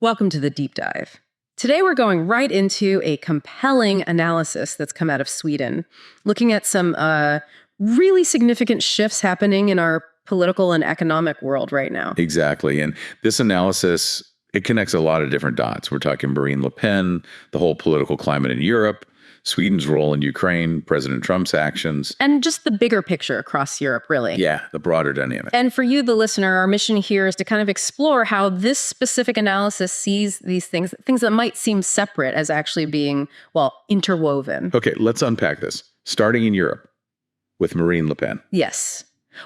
Welcome to the Deep Dive. Today we're going right into a compelling analysis that's come out of Sweden, looking at some really significant shifts happening in our political and economic world right now. Exactly. And this analysis, it connects a lot of different dots. We're talking Marine Le Pen, the whole political climate in Europe, Sweden's role in Ukraine, President Trump's actions. And just the bigger picture across Europe, really. Yeah, the broader dynamic. And for you, the listener, our mission here is to kind of explore how this specific analysis sees these things that might seem separate as actually being, well, interwoven. Okay, let's unpack this. Starting in Europe with Marine Le Pen. Yes.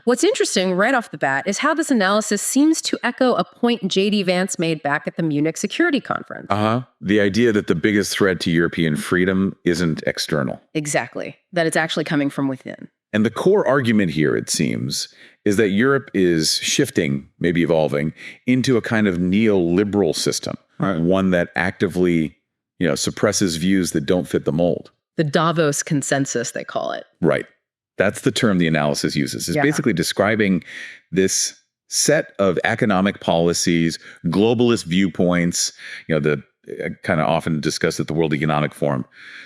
What's interesting right off the bat is how this analysis seems to echo a point J.D. Vance made back at the Munich Security Conference. The idea that the biggest threat to European freedom isn't external. Exactly. That it's actually coming from within. And the core argument here, it seems, is that Europe is shifting, maybe evolving, into a kind of neoliberal system, one that actively, suppresses views that don't fit the mold. The Davos consensus, they call it. Right. That's the term the analysis uses. It's basically describing this set of economic policies, globalist viewpoints, the kind of often discussed at the World Economic Forum.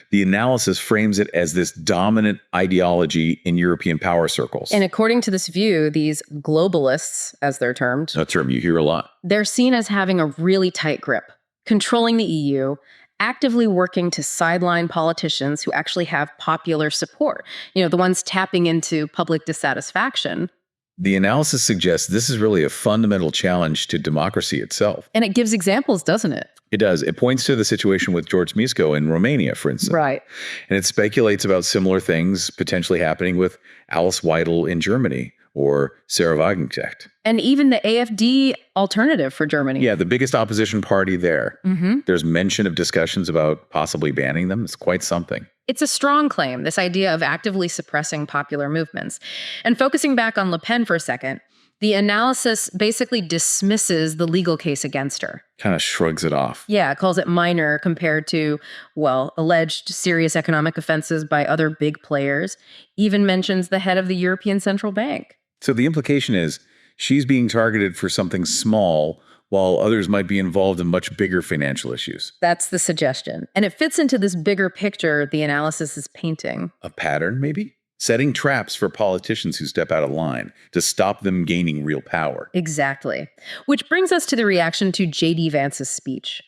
The analysis frames it as this dominant ideology in European power circles. And according to this view, these globalists, as they're termed, a term you hear a lot, they're seen as having a really tight grip, controlling the EU, actively working to sideline politicians who actually have popular support, the ones tapping into public dissatisfaction. The analysis suggests this is really a fundamental challenge to democracy itself. And it gives examples, doesn't it? It does. It points to the situation with George Misko in Romania, for instance. Right. And it speculates about similar things potentially happening with Alice Weidel in Germany or Sarah Wagenknecht. And even the AfD alternative for Germany. Yeah, the biggest opposition party there. There's mention of discussions about possibly banning them. It's quite something. It's a strong claim, this idea of actively suppressing popular movements. And focusing back on Le Pen for a second, the analysis basically dismisses the legal case against her. Kind of shrugs it off. Yeah, calls it minor compared to, alleged serious economic offenses by other big players. Even mentions the head of the European Central Bank. So the implication is she's being targeted for something small while others might be involved in much bigger financial issues. That's the suggestion. And it fits into this bigger picture the analysis is painting. A pattern, maybe? Setting traps for politicians who step out of line to stop them gaining real power. Exactly. Which brings us to the reaction to J.D. Vance's speech.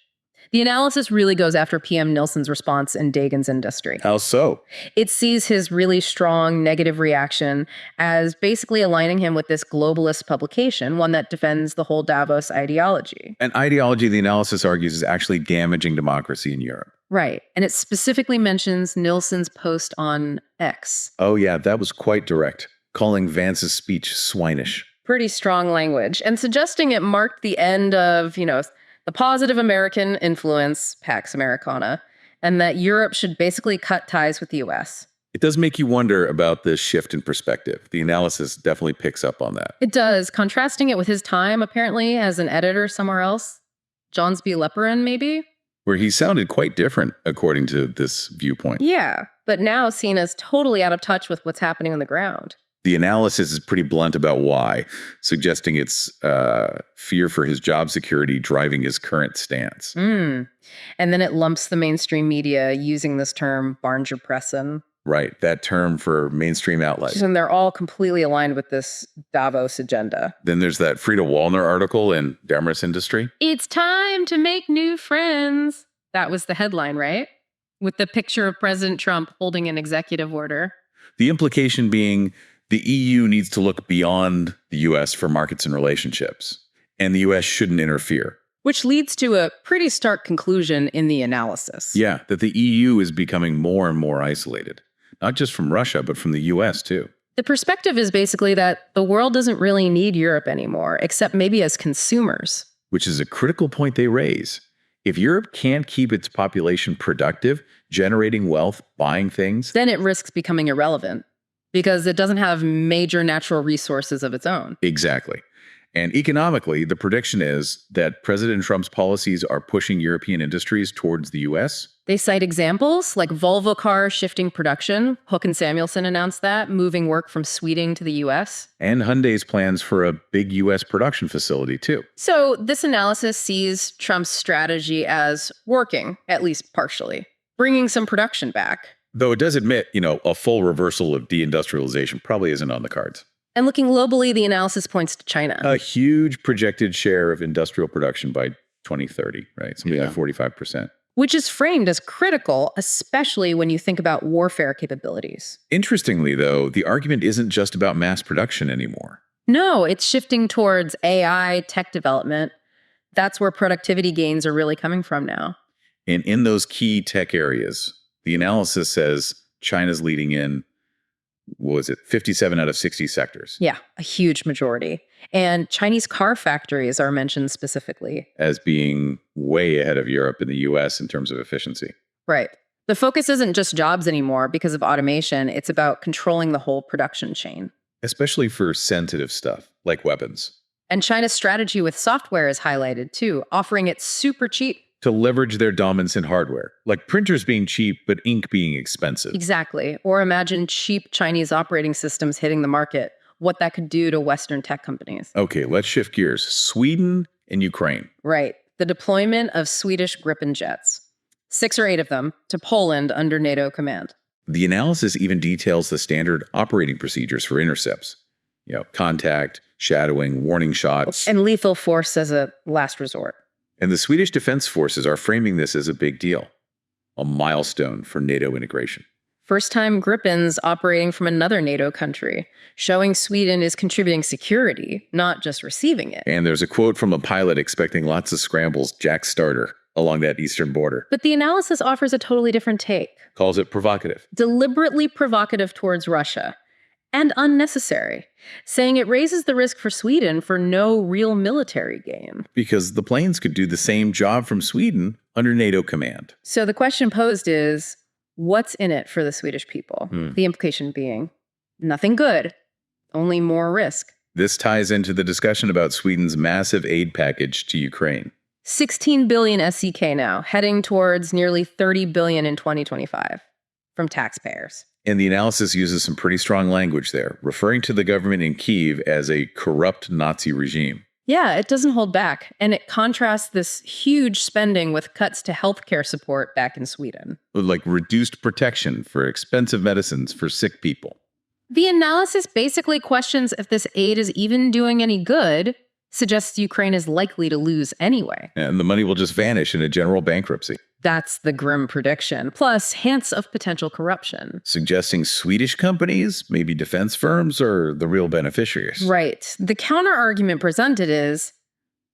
The analysis really goes after PM Nilsson's response in Dagen's industry. How so? It sees his really strong negative reaction as basically aligning him with this globalist publication, one that defends the whole Davos ideology. An ideology, the analysis argues, is actually damaging democracy in Europe. Right. And it specifically mentions Nilsson's post on X. Oh, yeah, that was quite direct, calling Vance's speech swinish. Pretty strong language, and suggesting it marked the end of, the positive American influence, Pax Americana, and that Europe should basically cut ties with the U.S. It does make you wonder about this shift in perspective. The analysis definitely picks up on that. It does, contrasting it with his time, apparently, as an editor somewhere else. Johnsby Lepperin, maybe? Where he sounded quite different, according to this viewpoint. Yeah, but now seen as totally out of touch with what's happening on the ground. The analysis is pretty blunt about why, suggesting it's fear for his job security driving his current stance. And then it lumps the mainstream media using this term, Barnger Pressin. Right, that term for mainstream outlets. And they're all completely aligned with this Davos agenda. Then there's that Frida Wallner article in Demarest Industry. It's time to make new friends. That was the headline, right? With the picture of President Trump holding an executive order. The implication being the EU needs to look beyond the U.S. for markets and relationships, and the U.S. shouldn't interfere. Which leads to a pretty stark conclusion in the analysis. Yeah, that the EU is becoming more and more isolated, not just from Russia, but from the U.S. too. The perspective is basically that the world doesn't really need Europe anymore, except maybe as consumers. Which is a critical point they raise. If Europe can't keep its population productive, generating wealth, buying things, then it risks becoming irrelevant. Because it doesn't have major natural resources of its own. Exactly. And economically, the prediction is that President Trump's policies are pushing European industries towards the U.S. They cite examples like Volvo cars shifting production. Hook and Samuelson announced that, moving work from Sweden to the U.S. And Hyundai's plans for a big U.S. production facility, too. So this analysis sees Trump's strategy as working, at least partially, bringing some production back. Though it does admit, a full reversal of deindustrialization probably isn't on the cards. And looking globally, the analysis points to China. A huge projected share of industrial production by 2030, right? Something like 45%. Which is framed as critical, especially when you think about warfare capabilities. Interestingly, though, the argument isn't just about mass production anymore. No, it's shifting towards AI, tech development. That's where productivity gains are really coming from now. And in those key tech areas, the analysis says China's leading in, 57 out of 60 sectors? Yeah, a huge majority. And Chinese car factories are mentioned specifically as being way ahead of Europe and the US in terms of efficiency. Right. The focus isn't just jobs anymore because of automation. It's about controlling the whole production chain. Especially for sensitive stuff like weapons. And China's strategy with software is highlighted too, offering it super cheap. To leverage their dominance in hardware, like printers being cheap, but ink being expensive. Exactly. Or imagine cheap Chinese operating systems hitting the market, what that could do to Western tech companies. Okay, let's shift gears. Sweden and Ukraine. Right. The deployment of Swedish Gripen jets, 6 or 8 of them, to Poland under NATO command. The analysis even details the standard operating procedures for intercepts. Contact, shadowing, warning shots. And lethal force as a last resort. And the Swedish Defense Forces are framing this as a big deal, a milestone for NATO integration. First-time Gripens operating from another NATO country, showing Sweden is contributing security, not just receiving it. And there's a quote from a pilot expecting lots of scrambles, Jack Starter, along that eastern border. But the analysis offers a totally different take. Calls it provocative. Deliberately provocative towards Russia. And unnecessary, saying it raises the risk for Sweden for no real military gain. Because the planes could do the same job from Sweden under NATO command. So the question posed is, what's in it for the Swedish people? The implication being, nothing good, only more risk. This ties into the discussion about Sweden's massive aid package to Ukraine. 16 billion SEK now, heading towards nearly 30 billion in 2025 from taxpayers. And the analysis uses some pretty strong language there, referring to the government in Kyiv as a corrupt Nazi regime. Yeah, it doesn't hold back. And it contrasts this huge spending with cuts to healthcare support back in Sweden. Like reduced protection for expensive medicines for sick people. The analysis basically questions if this aid is even doing any good, suggests Ukraine is likely to lose anyway. And the money will just vanish in a general bankruptcy. That's the grim prediction, plus hints of potential corruption. Suggesting Swedish companies, maybe defense firms, are the real beneficiaries. Right. The counter-argument presented is,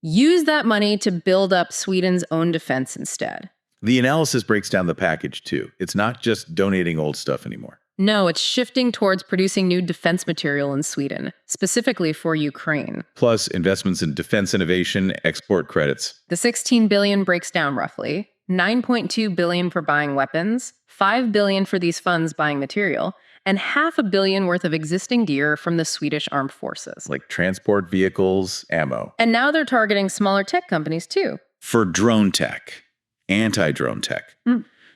use that money to build up Sweden's own defense instead. The analysis breaks down the package, too. It's not just donating old stuff anymore. No, it's shifting towards producing new defense material in Sweden, specifically for Ukraine. Plus investments in defense innovation, export credits. The 16 billion breaks down roughly. 9.2 billion for buying weapons, 5 billion for these funds buying material, and $500 million worth of existing gear from the Swedish armed forces. Like transport vehicles, ammo. And now they're targeting smaller tech companies too. For drone tech, anti-drone tech.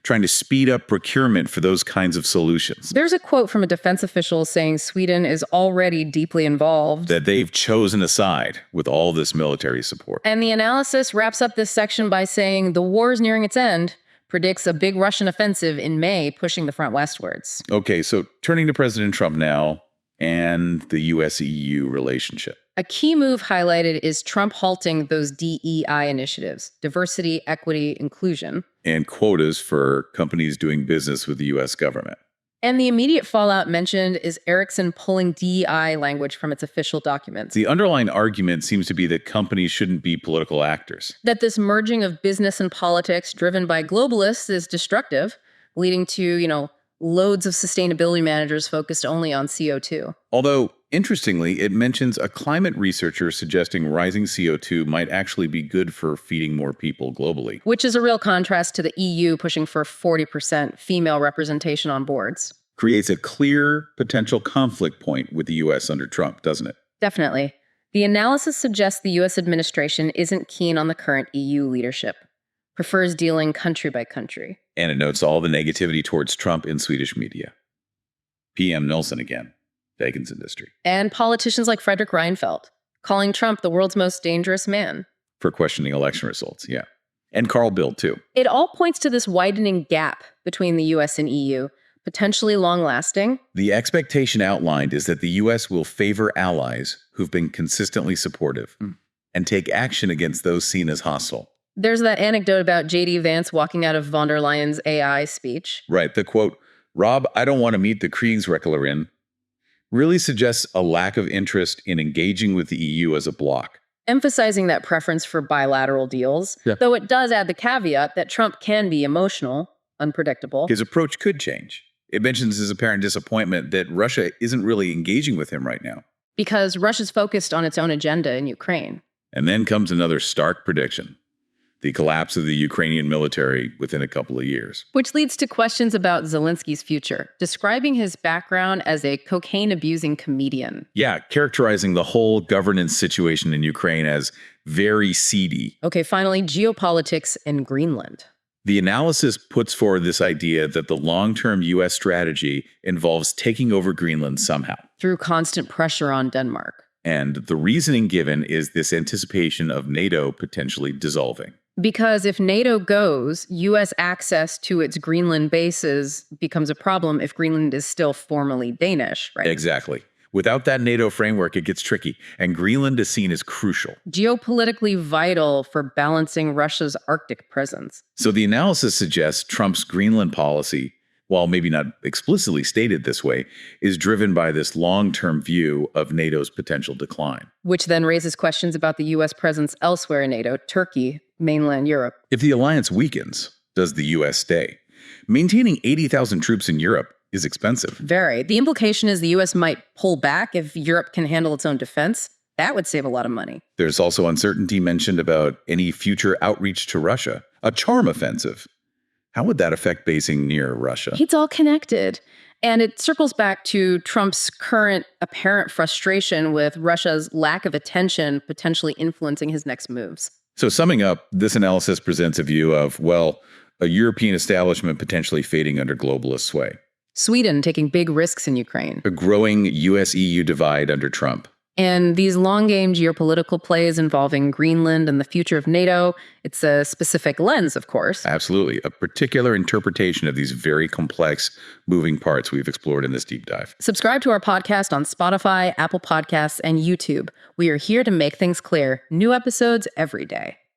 Trying to speed up procurement for those kinds of solutions. There's a quote from a defense official saying Sweden is already deeply involved. That they've chosen a side with all this military support. And the analysis wraps up this section by saying the war is nearing its end, predicts a big Russian offensive in May, pushing the front westwards. Okay, so turning to President Trump now and the U.S. EU relationship. A key move highlighted is Trump halting those DEI initiatives, diversity, equity, inclusion. And quotas for companies doing business with the U.S. government. And the immediate fallout mentioned is Ericsson pulling DEI language from its official documents. The underlying argument seems to be that companies shouldn't be political actors. That this merging of business and politics driven by globalists is destructive, leading to, loads of sustainability managers focused only on CO2. Although, interestingly, it mentions a climate researcher suggesting rising CO2 might actually be good for feeding more people globally. Which is a real contrast to the EU pushing for 40% female representation on boards. Creates a clear potential conflict point with the U.S. under Trump, doesn't it? Definitely. The analysis suggests the U.S. administration isn't keen on the current EU leadership. prefers dealing country by country. And it notes all the negativity towards Trump in Swedish media. PM Nilsson again, Dagens Industry. And politicians like Fredrik Reinfeldt, calling Trump the world's most dangerous man. For questioning election results, yeah. And Carl Bildt, too. It all points to this widening gap between the U.S. and EU, potentially long-lasting. The expectation outlined is that the U.S. will favor allies who've been consistently supportive and take action against those seen as hostile. There's that anecdote about J.D. Vance walking out of von der Leyen's AI speech. Right. The quote, "Rob, I don't want to meet the Kriegsrechtlerin," really suggests a lack of interest in engaging with the EU as a bloc. Emphasizing that preference for bilateral deals, though it does add the caveat that Trump can be emotional, unpredictable. His approach could change. It mentions his apparent disappointment that Russia isn't really engaging with him right now. Because Russia's focused on its own agenda in Ukraine. And then comes another stark prediction: the collapse of the Ukrainian military within a couple of years. Which leads to questions about Zelensky's future, describing his background as a cocaine-abusing comedian. Yeah, characterizing the whole governance situation in Ukraine as very seedy. Okay, finally, geopolitics in Greenland. The analysis puts forward this idea that the long-term U.S. strategy involves taking over Greenland somehow. Through constant pressure on Denmark. And the reasoning given is this anticipation of NATO potentially dissolving. Because if NATO goes, U.S. access to its Greenland bases becomes a problem if Greenland is still formally Danish, right? Exactly. Without that NATO framework, it gets tricky, and Greenland is seen as crucial. Geopolitically vital for balancing Russia's Arctic presence. So the analysis suggests Trump's Greenland policy, while maybe not explicitly stated this way, is driven by this long-term view of NATO's potential decline. Which then raises questions about the U.S. presence elsewhere in NATO, Turkey, mainland Europe. If the alliance weakens, does the U.S. stay? Maintaining 80,000 troops in Europe is expensive. Very. The implication is the U.S. might pull back if Europe can handle its own defense. That would save a lot of money. There's also uncertainty mentioned about any future outreach to Russia, a charm offensive. How would that affect basing near Russia? It's all connected. And it circles back to Trump's current apparent frustration with Russia's lack of attention potentially influencing his next moves. So summing up, this analysis presents a view of, well, a European establishment potentially fading under globalist sway. Sweden taking big risks in Ukraine. A growing U.S. EU divide under Trump. And these long-game geopolitical plays involving Greenland and the future of NATO, it's a specific lens, of course. Absolutely. A particular interpretation of these very complex moving parts we've explored in this deep dive. Subscribe to our podcast on Spotify, Apple Podcasts, and YouTube. We are here to make things clear. New episodes every day.